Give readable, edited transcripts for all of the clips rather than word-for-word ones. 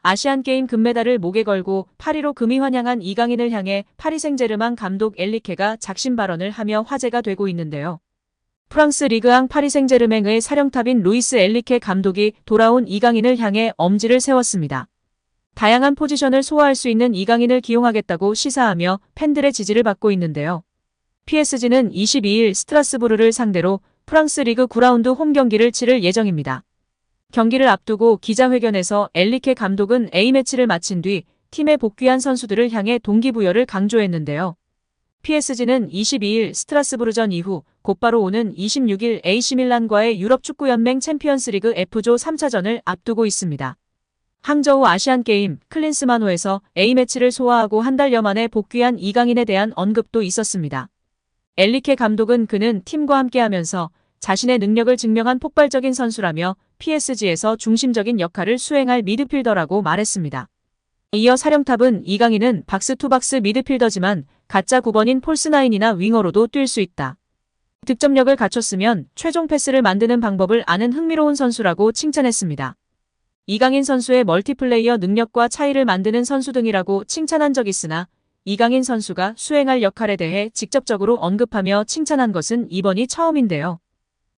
아시안게임 금메달을 목에 걸고 파리로 금이 환영한 이강인을 향해 파리 생제르맹 감독 엔리케가 작심 발언을 하며 화제가 되고 있는데요. 프랑스 리그앙 파리 생제르맹의 사령탑인 루이스 엔리케 감독이 돌아온 이강인을 향해 엄지를 세웠습니다. 다양한 포지션을 소화할 수 있는 이강인을 기용하겠다고 시사하며 팬들의 지지를 받고 있는데요. PSG는 22일 스트라스부르를 상대로 프랑스 리그 9라운드 홈 경기를 치를 예정입니다. 경기를 앞두고 기자회견에서 엔리케 감독은 A매치를 마친 뒤 팀에 복귀한 선수들을 향해 동기부여를 강조했는데요. PSG는 22일 스트라스부르전 이후 곧바로 오는 26일 AC밀란과의 유럽축구연맹 챔피언스리그 F조 3차전을 앞두고 있습니다. 항저우 아시안게임 클린스만호에서 A매치를 소화하고 한 달여 만에 복귀한 이강인에 대한 언급도 있었습니다. 엔리케 감독은 그는 팀과 함께하면서 자신의 능력을 증명한 폭발적인 선수라며 PSG에서 중심적인 역할을 수행할 미드필더라고 말했습니다. 이어 사령탑은 이강인은 박스투박스 미드필더지만 가짜 9번인 폴스9이나 윙어로도 뛸 수 있다. 득점력을 갖췄으면 최종 패스를 만드는 방법을 아는 흥미로운 선수라고 칭찬했습니다. 이강인 선수의 멀티플레이어 능력과 차이를 만드는 선수 등이라고 칭찬한 적 있으나 이강인 선수가 수행할 역할에 대해 직접적으로 언급하며 칭찬한 것은 이번이 처음인데요.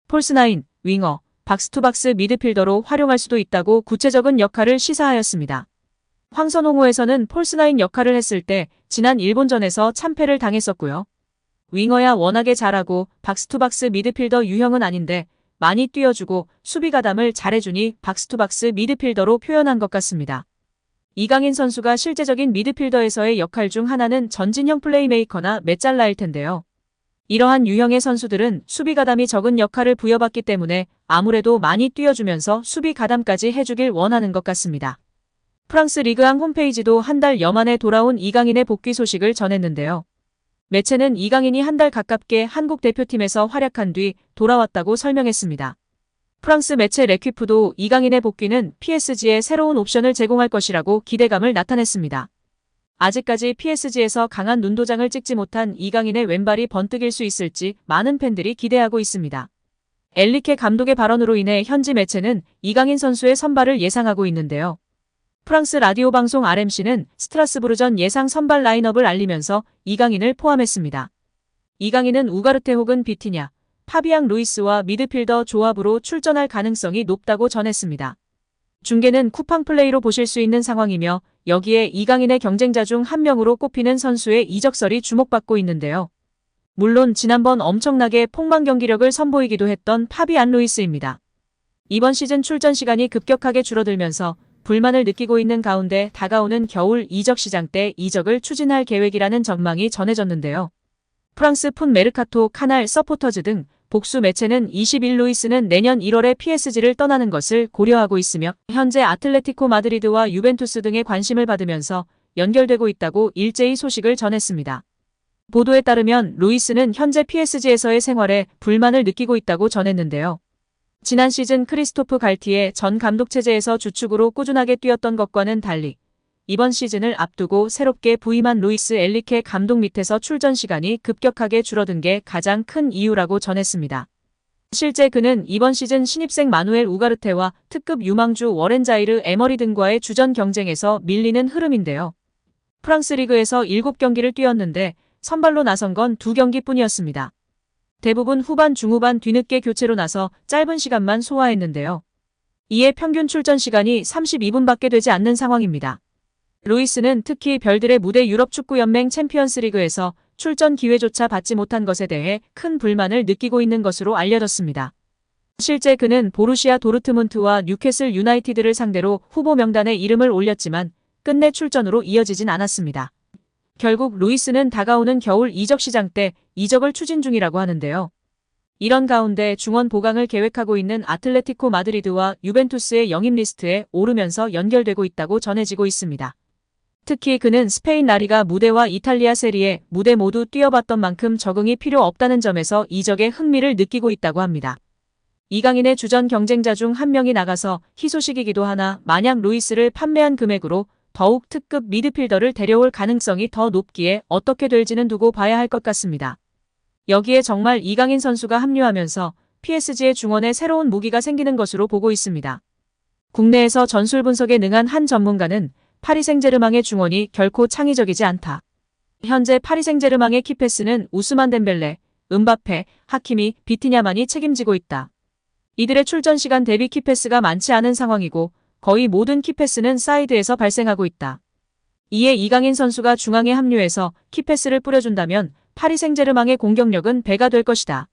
폴스9, 윙어, 박스투박스 미드필더로 활용할 수도 있다고 구체적인 역할을 시사하였습니다. 황선홍호에서는 폴스9 역할을 했을 때 지난 일본전에서 참패를 당했었고요. 윙어야 워낙에 잘하고 박스투박스 미드필더 유형은 아닌데 많이 뛰어주고 수비 가담을 잘해주니 박스투박스 미드필더로 표현한 것 같습니다. 이강인 선수가 실제적인 미드필더에서의 역할 중 하나는 전진형 플레이메이커나 메잘라일 텐데요. 이러한 유형의 선수들은 수비 가담이 적은 역할을 부여받기 때문에 아무래도 많이 뛰어주면서 수비 가담까지 해주길 원하는 것 같습니다. 프랑스 리그앙 홈페이지도 한 달여 만에 돌아온 이강인의 복귀 소식을 전했는데요. 매체는 이강인이 한 달 가깝게 한국 대표팀에서 활약한 뒤 돌아왔다고 설명했습니다. 프랑스 매체 레퀴프도 이강인의 복귀는 PSG에 새로운 옵션을 제공할 것이라고 기대감을 나타냈습니다. 아직까지 PSG에서 강한 눈도장을 찍지 못한 이강인의 왼발이 번뜩일 수 있을지 많은 팬들이 기대하고 있습니다. 엔리케 감독의 발언으로 인해 현지 매체는 이강인 선수의 선발을 예상하고 있는데요. 프랑스 라디오 방송 RMC는 스트라스부르전 예상 선발 라인업을 알리면서 이강인을 포함했습니다. 이강인은 우가르테 혹은 비티냐, 파비앙 루이스와 미드필더 조합으로 출전할 가능성이 높다고 전했습니다. 중계는 쿠팡 플레이로 보실 수 있는 상황이며 여기에 이강인의 경쟁자 중 한 명으로 꼽히는 선수의 이적설이 주목받고 있는데요. 물론 지난번 엄청나게 폭망 경기력을 선보이기도 했던 파비안 루이스입니다. 이번 시즌 출전 시간이 급격하게 줄어들면서 불만을 느끼고 있는 가운데 다가오는 겨울 이적 시장 때 이적을 추진할 계획이라는 전망이 전해졌는데요. 프랑스 풋 메르카토, 카날, 서포터즈 등 복수 매체는 20일 루이스는 내년 1월에 PSG를 떠나는 것을 고려하고 있으며 현재 아틀레티코 마드리드와 유벤투스 등의 관심을 받으면서 연결되고 있다고 일제히 소식을 전했습니다. 보도에 따르면 루이스는 현재 PSG에서의 생활에 불만을 느끼고 있다고 전했는데요. 지난 시즌 크리스토프 갈티에 전 감독 체제에서 주축으로 꾸준하게 뛰었던 것과는 달리 이번 시즌을 앞두고 새롭게 부임한 루이스 엔리케 감독 밑에서 출전 시간이 급격하게 줄어든 게 가장 큰 이유라고 전했습니다. 실제 그는 이번 시즌 신입생 마누엘 우가르테와 특급 유망주 워렌 자이르 에머리 등과의 주전 경쟁에서 밀리는 흐름인데요. 프랑스 리그에서 7경기를 뛰었는데 선발로 나선 건 2경기뿐이었습니다. 대부분 후반 중후반 뒤늦게 교체로 나서 짧은 시간만 소화했는데요. 이에 평균 출전 시간이 32분밖에 되지 않는 상황입니다. 루이스는 특히 별들의 무대 유럽축구연맹 챔피언스리그에서 출전 기회조차 받지 못한 것에 대해 큰 불만을 느끼고 있는 것으로 알려졌습니다. 실제 그는 보루시아 도르트문트와 뉴캐슬 유나이티드를 상대로 후보 명단에 이름을 올렸지만 끝내 출전으로 이어지진 않았습니다. 결국 루이스는 다가오는 겨울 이적 시장 때 이적을 추진 중이라고 하는데요. 이런 가운데 중원 보강을 계획하고 있는 아틀레티코 마드리드와 유벤투스의 영입 리스트에 오르면서 연결되고 있다고 전해지고 있습니다. 특히 그는 스페인 라리가 무대와 이탈리아 세리에 무대 모두 뛰어봤던 만큼 적응이 필요 없다는 점에서 이적에 흥미를 느끼고 있다고 합니다. 이강인의 주전 경쟁자 중 한 명이 나가서 희소식이기도 하나 만약 루이스를 판매한 금액으로 더욱 특급 미드필더를 데려올 가능성이 더 높기에 어떻게 될지는 두고 봐야 할 것 같습니다. 여기에 정말 이강인 선수가 합류하면서 PSG의 중원에 새로운 무기가 생기는 것으로 보고 있습니다. 국내에서 전술 분석에 능한 한 전문가는 파리 생제르맹의 중원이 결코 창의적이지 않다. 현재 파리 생제르맹의 키패스는 우스만 덴벨레, 음바페, 하키미, 비티냐만이 책임지고 있다. 이들의 출전 시간 대비 키패스가 많지 않은 상황이고 거의 모든 키패스는 사이드에서 발생하고 있다. 이에 이강인 선수가 중앙에 합류해서 키패스를 뿌려준다면 파리 생제르맹의 공격력은 배가 될 것이다.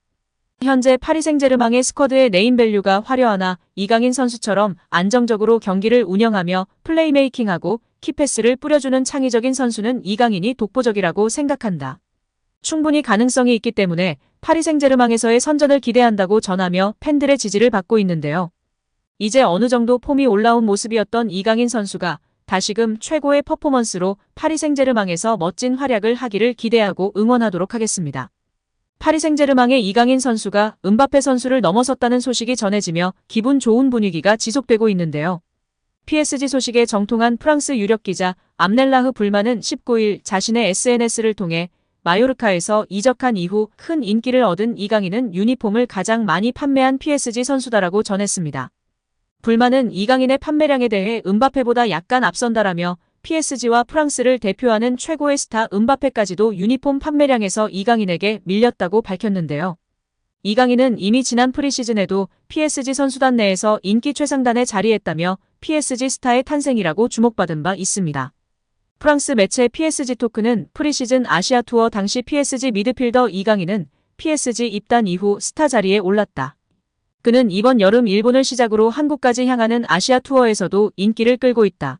현재 파리 생제르맹의 스쿼드의 네임밸류가 화려하나 이강인 선수처럼 안정적으로 경기를 운영하며 플레이메이킹하고 키패스를 뿌려주는 창의적인 선수는 이강인이 독보적이라고 생각한다. 충분히 가능성이 있기 때문에 파리 생제르맹에서의 선전을 기대한다고 전하며 팬들의 지지를 받고 있는데요. 이제 어느 정도 폼이 올라온 모습이었던 이강인 선수가 다시금 최고의 퍼포먼스로 파리 생제르맹에서 멋진 활약을 하기를 기대하고 응원하도록 하겠습니다. 파리 생제르맹의 이강인 선수가 음바페 선수를 넘어섰다는 소식이 전해지며 기분 좋은 분위기가 지속되고 있는데요. PSG 소식에 정통한 프랑스 유력 기자 암넬라흐 불만은 19일 자신의 SNS를 통해 마요르카에서 이적한 이후 큰 인기를 얻은 이강인은 유니폼을 가장 많이 판매한 PSG 선수다라고 전했습니다. 불만은 이강인의 판매량에 대해 음바페보다 약간 앞선다라며 PSG와 프랑스를 대표하는 최고의 스타 음바페까지도 유니폼 판매량에서 이강인에게 밀렸다고 밝혔는데요. 이강인은 이미 지난 프리시즌에도 PSG 선수단 내에서 인기 최상단에 자리했다며 PSG 스타의 탄생이라고 주목받은 바 있습니다. 프랑스 매체 PSG 토크는 프리시즌 아시아 투어 당시 PSG 미드필더 이강인은 PSG 입단 이후 스타 자리에 올랐다. 그는 이번 여름 일본을 시작으로 한국까지 향하는 아시아 투어에서도 인기를 끌고 있다.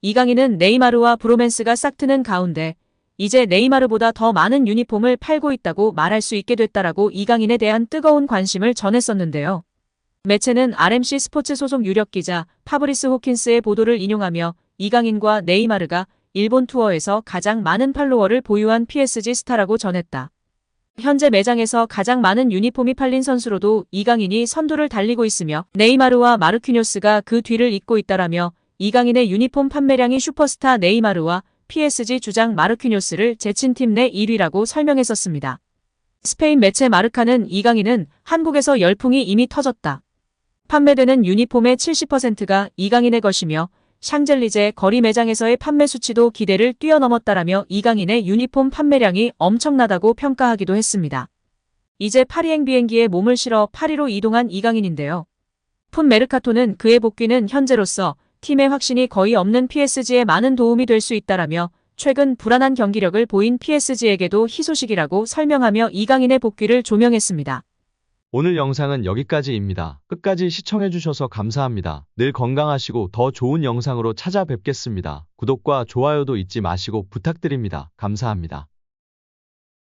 이강인은 네이마르와 브로맨스가 싹트는 가운데 이제 네이마르보다 더 많은 유니폼을 팔고 있다고 말할 수 있게 됐다라고 이강인에 대한 뜨거운 관심을 전했었는데요. 매체는 RMC 스포츠 소속 유력 기자 파브리스 호킨스의 보도를 인용하며 이강인과 네이마르가 일본 투어에서 가장 많은 팔로워를 보유한 PSG 스타라고 전했다. 현재 매장에서 가장 많은 유니폼이 팔린 선수로도 이강인이 선두를 달리고 있으며 네이마르와 마르퀴뇨스가 그 뒤를 잇고 있다라며 이강인의 유니폼 판매량이 슈퍼스타 네이마르와 PSG 주장 마르퀴뇨스를 제친 팀 내 1위라고 설명했었습니다. 스페인 매체 마르카는 이강인은 한국에서 열풍이 이미 터졌다. 판매되는 유니폼의 70%가 이강인의 것이며 샹젤리제 거리 매장에서의 판매 수치도 기대를 뛰어넘었다라며 이강인의 유니폼 판매량이 엄청나다고 평가하기도 했습니다. 이제 파리행 비행기에 몸을 실어 파리로 이동한 이강인인데요. 풋 메르카토는 그의 복귀는 현재로서 팀의 확신이 거의 없는 PSG에 많은 도움이 될 수 있다라며 최근 불안한 경기력을 보인 PSG에게도 희소식이라고 설명하며 이강인의 복귀를 조명했습니다. 오늘 영상은 여기까지입니다. 끝까지 시청해주셔서 감사합니다. 늘 건강하시고 더 좋은 영상으로 찾아뵙겠습니다. 구독과 좋아요도 잊지 마시고 부탁드립니다. 감사합니다.